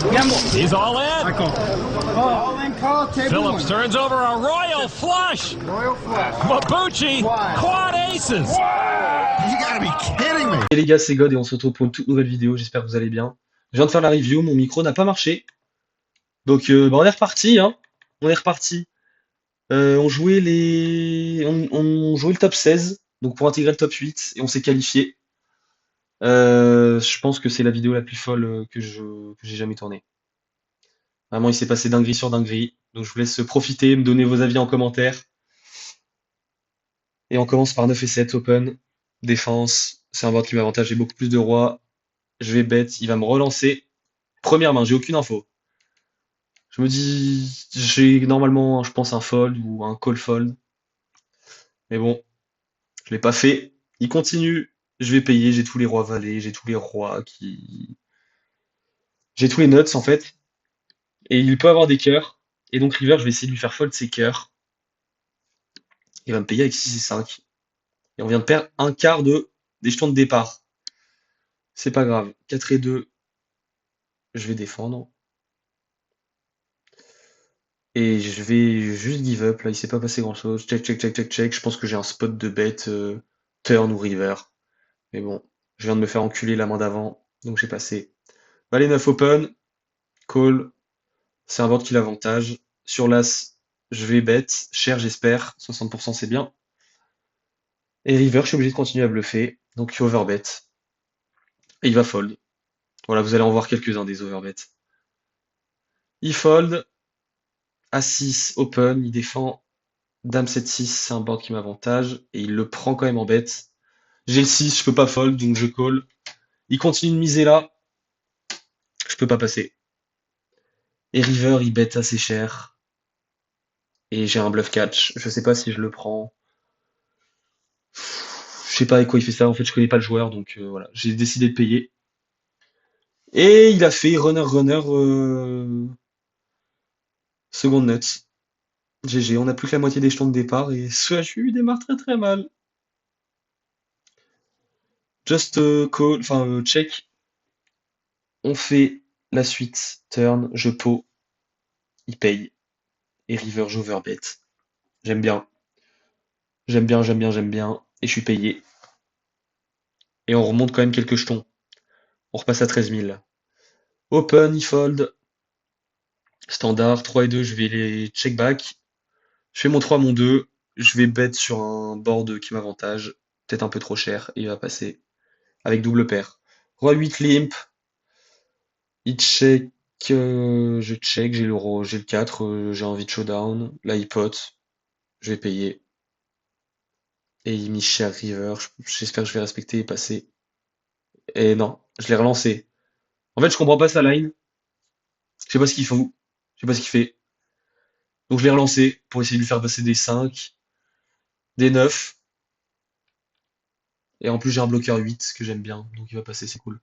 He's all in. D'accord. All in call, table Phillips one. turns over a royal flush. Royal flush. Mabuchi, quad aces. You gotta be kidding me. Et les gars, c'est God et on se retrouve pour une toute nouvelle vidéo, j'espère que vous allez bien. Je viens de faire la review, mon micro n'a pas marché. Donc on est reparti, hein. On est reparti. On jouait on jouait le top 16, donc pour intégrer le top 8, et on s'est qualifié. Je pense que c'est la vidéo la plus folle que j'ai jamais tournée. Vraiment, il s'est passé dinguerie sur dinguerie. Donc je vous laisse profiter, me donner vos avis en commentaire. Et on commence par 9 et 7, open. Défense, c'est un board qui m'avantage, j'ai beaucoup plus de rois. Je vais bet, il va me relancer. Première main, j'ai aucune info. Je me dis, j'ai normalement, je pense, un fold ou un call fold. Mais bon, je l'ai pas fait. Il continue. Je vais payer, j'ai tous les rois valets, j'ai tous les rois qui... J'ai tous les nuts en fait. Et il peut avoir des cœurs. Et donc river, je vais essayer de lui faire fold ses cœurs. Il va me payer avec 6 et 5. Et on vient de perdre un quart des jetons de départ. C'est pas grave. 4 et 2, je vais défendre. Et je vais juste give up. Là, il s'est pas passé grand chose. Check, check, check, check, check. Je pense que j'ai un spot de bet turn ou river. Mais bon, je viens de me faire enculer la main d'avant. Donc j'ai passé. Valet 9 open. Call. C'est un board qui l'avantage. Sur l'as, je vais bet. Cher, j'espère. 60% c'est bien. Et river, je suis obligé de continuer à bluffer. Donc il overbet. Et il va fold. Voilà, vous allez en voir quelques-uns des overbets. Il fold. A6 open. Il défend. Dame 7-6, c'est un board qui m'avantage. Et il le prend quand même en bet. J'ai le 6, je peux pas fold, donc je call. Il continue de miser là. Je peux pas passer. Et river, il bet assez cher. Et j'ai un bluff catch. Je sais pas si je le prends. Je sais pas avec quoi il fait ça. En fait, je connais pas le joueur, donc voilà. J'ai décidé de payer. Et il a fait runner, seconde nuts. GG, on a plus que la moitié des jetons de départ et CHU démarre très très mal. Just call, enfin check. On fait la suite. Turn, je pot. Il paye. Et river, j'overbet. J'aime bien. J'aime bien, j'aime bien, j'aime bien. Et je suis payé. Et on remonte quand même quelques jetons. On repasse à 13 000. Open, il fold. Standard, 3 et 2, je vais les check back. Je fais mon 3, mon 2. Je vais bet sur un board qui m'avantage. Peut-être un peu trop cher. Et il va passer. Avec double paire. Roi 8 limp. Il check. Je check. J'ai le 4. J'ai envie de showdown. Là, il pot. Je vais payer. Et il mise cher river. J'espère que je vais respecter et passer. Et non, je l'ai relancé. En fait, je comprends pas sa line. Je sais pas ce qu'il fout. Je sais pas ce qu'il fait. Donc je l'ai relancé pour essayer de lui faire passer des 5, des 9. Et en plus, j'ai un bloqueur 8 que j'aime bien. Donc il va passer, c'est cool.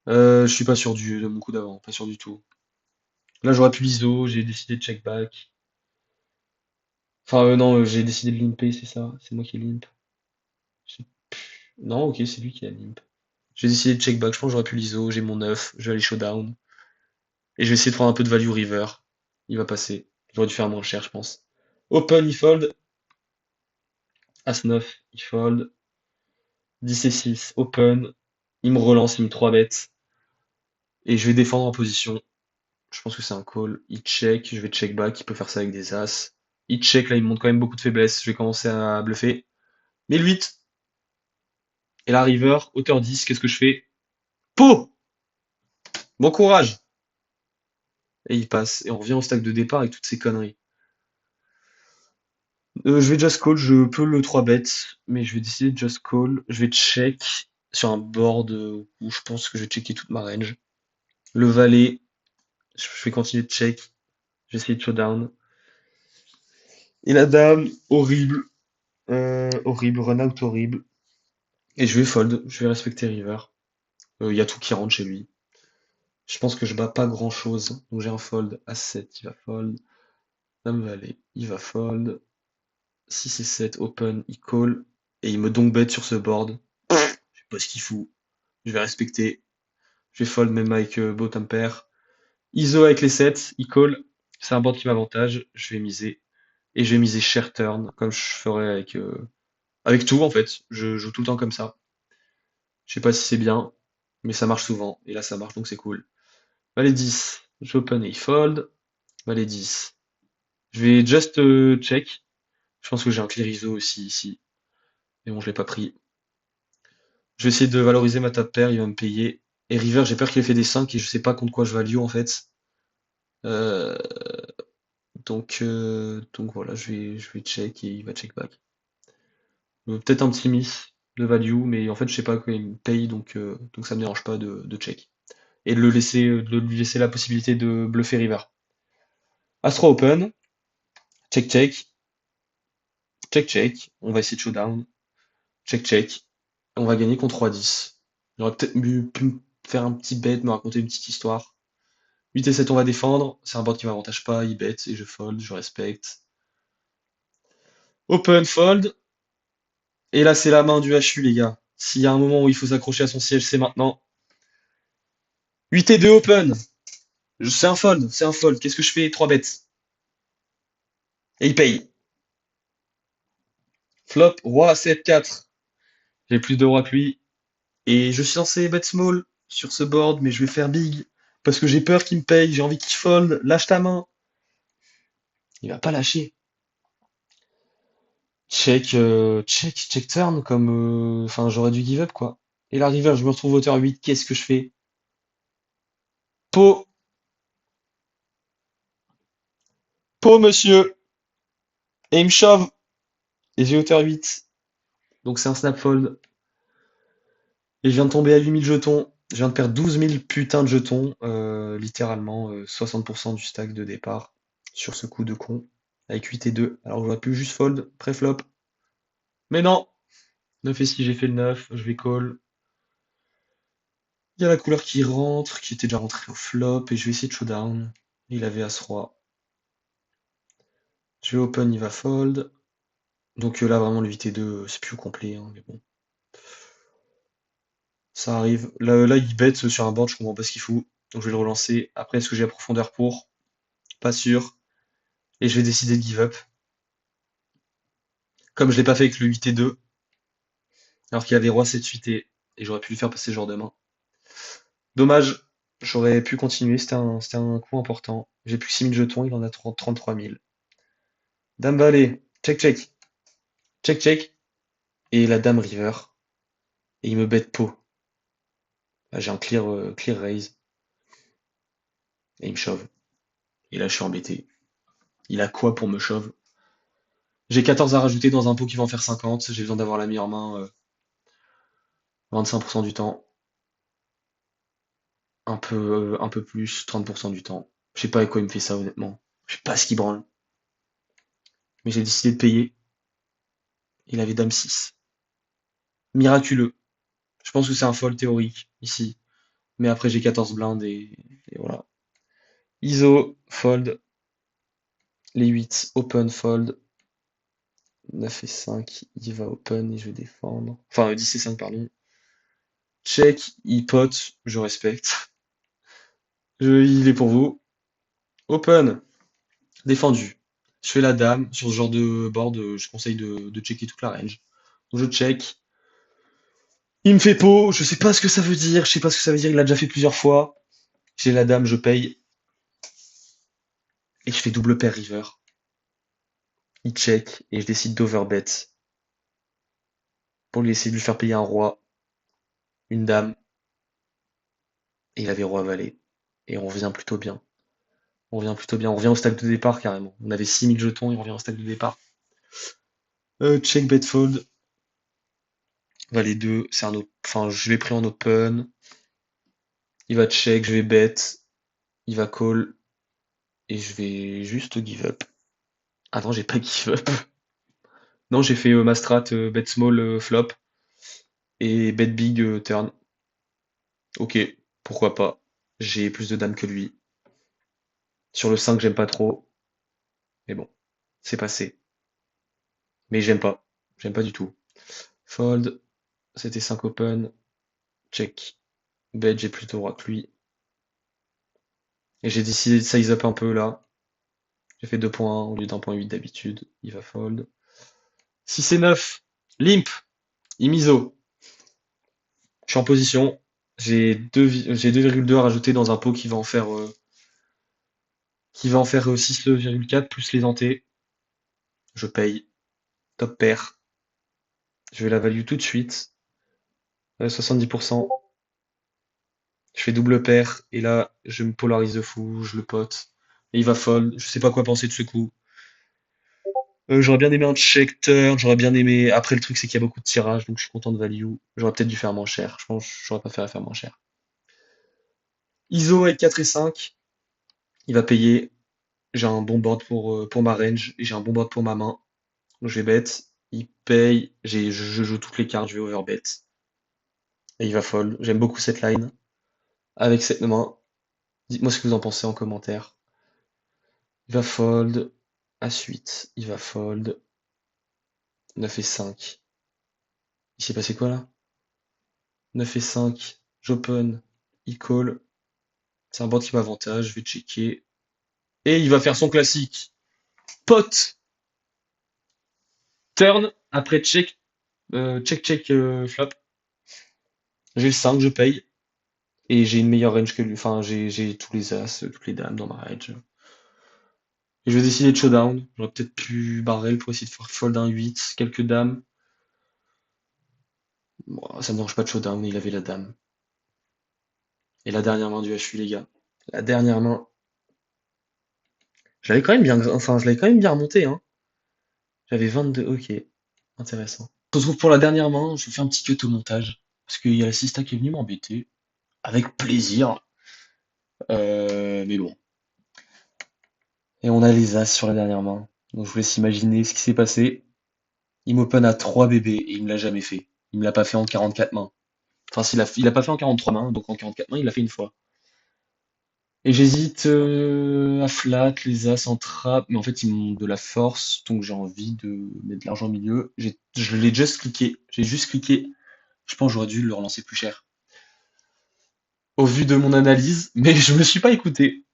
Je suis pas sûr de mon coup d'avant. Pas sûr du tout. Là, j'aurais pu l'ISO. J'ai décidé de check back. Enfin, non, j'ai décidé de limper, c'est ça. C'est moi qui limp. Je- Non, ok, c'est lui qui a limp. J'ai décidé de check back. Je pense que j'aurais pu l'ISO. J'ai mon 9. Je vais aller showdown. Et je vais essayer de prendre un peu de value river. Il va passer. J'aurais dû faire moins cher, je pense. Open, il fold. As-9, il fold. 10 et 6, open. Il me relance, il me 3 bêtes. Et je vais défendre en position. Je pense que c'est un call. Il check, je vais check back. Il peut faire ça avec des as. Il check, là, il me montre quand même beaucoup de faiblesse. Je vais commencer à bluffer. 1008. Et la river, hauteur 10, qu'est-ce que je fais? Pot! Bon courage! Et il passe. Et on revient au stack de départ avec toutes ces conneries. Je vais just call, je peux le 3 bet, mais je vais décider de just call. Je vais check sur un board où je pense que je vais checker toute ma range. Le valet, je vais continuer de check. Je vais essayer de showdown. Et la dame, horrible. Horrible, run out horrible. Et je vais fold, je vais respecter river. Il y a tout qui rentre chez lui. Je pense que je bats pas grand chose. Donc j'ai un fold. A7, il va fold. Dame valet, il va fold. 6 et 7, open, il call. Et il me donc bet sur ce board. Je sais pas ce qu'il fout. Je vais respecter. Je vais fold même avec bottom pair. ISO avec les 7, il call. C'est un board qui m'avantage. Je vais miser. Et je vais miser share turn, comme je ferais avec tout en fait. Je joue tout le temps comme ça. Je sais pas si c'est bien, mais ça marche souvent. Et là, ça marche, donc c'est cool. Valet 10. J'open et il fold. Valet 10. Je vais just check. Je pense que j'ai un clear ISO aussi ici. Mais bon, je l'ai pas pris. Je vais essayer de valoriser ma table paire, il va me payer. Et river, j'ai peur qu'il ait fait des 5 et je sais pas contre quoi je value en fait. Euh, donc voilà, je vais check et il va check back. Peut-être un petit miss de value, mais en fait je sais pas quoi il me paye, donc ça me dérange pas de check. Et de lui laisser la possibilité de bluffer river. Astro open, check check, check check, on va essayer de showdown, check check, et on va gagner contre 3-10. J'aurais peut-être pu me faire un petit bet, me raconter une petite histoire. 8 et 7, on va défendre. C'est un board qui m'avantage pas, il bet et je fold, je respecte. Open, fold. Et là, c'est la main du HU, les gars. S'il y a un moment où il faut s'accrocher à son siège, c'est maintenant. 8 et 2, open. C'est un fold, c'est un fold. Qu'est-ce que je fais? 3 bêtes. Et il paye. Flop, roi 7, 4. J'ai plus de roi que lui. Et je suis censé bet small sur ce board, mais je vais faire big. Parce que j'ai peur qu'il me paye, j'ai envie qu'il fold. Lâche ta main. Il va pas lâcher. Check turn comme enfin j'aurais dû give up quoi. Et la river, je me retrouve hauteur 8, qu'est-ce que je fais? Pot, pot monsieur. Et il me shove. Et j'ai hauteur 8. Donc c'est un snap fold. Et je viens de tomber à 8000 jetons. Je viens de perdre 12 000 putains de jetons. Littéralement 60% du stack de départ sur ce coup de con. Avec 8 et 2. Alors j'aurais pu juste fold, pré-flop. Mais non! 9 et 6, j'ai fait le 9. Je vais call. Il y a la couleur qui rentre, qui était déjà rentrée au flop, et je vais essayer de showdown. Il avait As-Roi. Je vais open, il va fold. Donc là, vraiment, le 8 et 2, c'est plus au complet, hein, mais bon. Ça arrive. Là, il bet sur un board, je comprends pas ce qu'il fout. Donc je vais le relancer. Après, est-ce que j'ai la profondeur pour? Pas sûr. Et je vais décider de give up. Comme je l'ai pas fait avec le 8 et 2, alors qu'il y avait Roi 7 8 et j'aurais pu lui faire passer ce genre de main. Dommage, j'aurais pu continuer, c'était un coup important. J'ai plus que 6000 jetons, il en a 33 000. Dame valet, check check. Check check. Et la dame river. Et il me bet pot. Là, j'ai un clear raise. Et il me shove. Et là, je suis embêté. Il a quoi pour me shove? J'ai 14 à rajouter dans un pot qui va en faire 50. J'ai besoin d'avoir la meilleure main 25% du temps. Un peu plus, 30% du temps. Je sais pas avec quoi il me fait ça, honnêtement. Je sais pas ce qu'il branle. Mais j'ai décidé de payer. Il avait dame 6. Miraculeux. Je pense que c'est un fold théorique, ici. Mais après, j'ai 14 blindes et voilà. ISO, fold. Les 8, open, fold. 9 et 5, il va open et je vais défendre. Enfin, 10 et 5, pardon. Check, il pote, je respecte. Il est pour vous. Open, défendu. Je fais la dame. Sur ce genre de board, je conseille de checker toute la range. Donc je check. Il me fait pot, je sais pas ce que ça veut dire. Je sais pas ce que ça veut dire, il l'a déjà fait plusieurs fois. J'ai la dame, je paye. Et je fais double pair river. Il check et je décide d'overbet. Pour lui essayer de lui faire payer un roi. Une dame. Et il avait roi valet. Et on revient plutôt bien. On revient plutôt bien. On revient au stack de départ carrément. On avait 6000 jetons et on revient au stack de départ. Check bet fold. Valet 2, c'est un enfin je l'ai pris en open. Il va check, je vais bet. Il va call. Et je vais juste give up. Attends, j'ai pas give up. Non, j'ai fait ma strat bet small flop. Et bet big turn. Ok, pourquoi pas. J'ai plus de dames que lui. Sur le 5, j'aime pas trop. Mais bon, c'est passé. Mais j'aime pas. J'aime pas du tout. Fold. C'était 5 open. Check. Bet, j'ai plutôt roi que lui. Et j'ai décidé de size up un peu là. J'ai fait 2 points au lieu d'1,8 d'habitude. Il va fold. 6 et 9. Limp. Imiso. Je suis en position. J'ai 2,2 à rajouter dans un pot qui va en faire 6,4 plus les antés. Je paye. Top pair. Je vais la value tout de suite. 70%. Je fais double paire. Et là, je me polarise de fou. Je le pote. Et il va fold. Je sais pas quoi penser de ce coup. J'aurais bien aimé un check turn. J'aurais bien aimé. Après, le truc, c'est qu'il y a beaucoup de tirages. Donc, je suis content de value. J'aurais peut-être dû faire moins cher. Je pense que j'aurais préféré faire moins cher. ISO avec 4 et 5. Il va payer. J'ai un bon board pour ma range. Et j'ai un bon board pour ma main. Donc, je vais bet. Il paye. Je joue toutes les cartes. Je vais overbet. Et il va fold. J'aime beaucoup cette line. Avec cette main. Dites-moi ce que vous en pensez en commentaire. Il va fold. As-8. Il va fold. 9 et 5. Il s'est passé quoi là? 9 et 5. J'open. Il call. C'est un board qui m'avantage. Je vais checker. Et il va faire son classique. Pot. Turn. Après check. Check, flop. J'ai le 5, je paye. Et j'ai une meilleure range que lui. Enfin, j'ai tous les as, toutes les dames dans ma range. Et je vais décider de showdown. J'aurais peut-être pu barrel pour essayer de faire fold un 8, quelques dames. Bon, ça me dérange pas de showdown, il avait la dame. Et la dernière main du HU, les gars. La dernière main. Je l'avais quand même bien, enfin, je l'avais quand même bien remonté, hein. J'avais 22, ok. Intéressant. On se retrouve pour la dernière main, je fais un petit cut au montage. Parce qu'il y a l'assista qui est venu m'embêter. Avec plaisir. Mais bon. Et on a les as sur la dernière main. Donc je vous laisse imaginer ce qui s'est passé. Il m'open à 3 bébés et il me l'a jamais fait. Il me l'a pas fait en 44 mains. Enfin, il a pas fait en 43 mains, donc en 44 mains, il l'a fait une fois. Et j'hésite à flat, les as en trap, mais en fait ils m'ont de la force, donc j'ai envie de mettre de l'argent au milieu. Je l'ai juste cliqué, j'ai juste cliqué. Je pense que j'aurais dû le relancer plus cher. Au vu de mon analyse, mais je me suis pas écouté.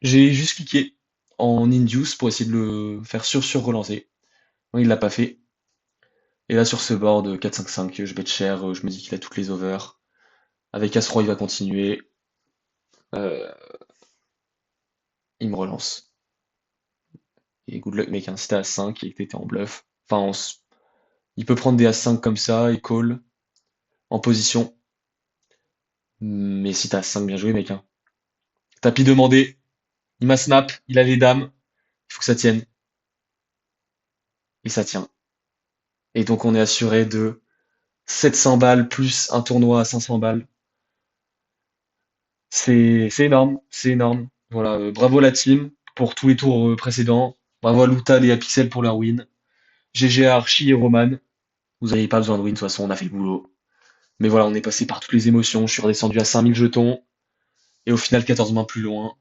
J'ai juste cliqué en induce pour essayer de le faire sur-relancer. Non, il l'a pas fait. Et là sur ce board 4-5-5, je bet cher, je me dis qu'il a toutes les overs. Avec As-Roi, il va continuer. Euh, il me relance. Et good luck, mec, hein. Si t'es à 5 et que t'étais en bluff. Enfin, il peut prendre des As-5 comme ça et call en position. Mais si t'as 5, bien joué, mec, hein. Tapis demandé. Il m'a snap. Il a les dames. Il faut que ça tienne. Et ça tient. Et donc, on est assuré de 700 balles plus un tournoi à 500 balles. C'est énorme. C'est énorme. Voilà. Bravo la team pour tous les tours précédents. Bravo à Loutal et à Pixel pour leur win. GG à Archie et Roman. Vous n'avez pas besoin de win, de toute façon, on a fait le boulot. Mais voilà, on est passé par toutes les émotions. Je suis redescendu à 5000 jetons. Et au final, 14 mains plus loin,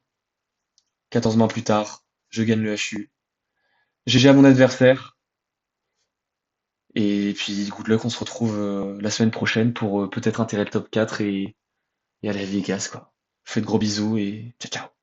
14 mains plus tard, je gagne le HU. GG à mon adversaire. Et puis, good luck, on se retrouve la semaine prochaine pour peut-être intégrer le top 4 et aller à Vegas, quoi. Je vous fais de gros bisous et ciao, ciao.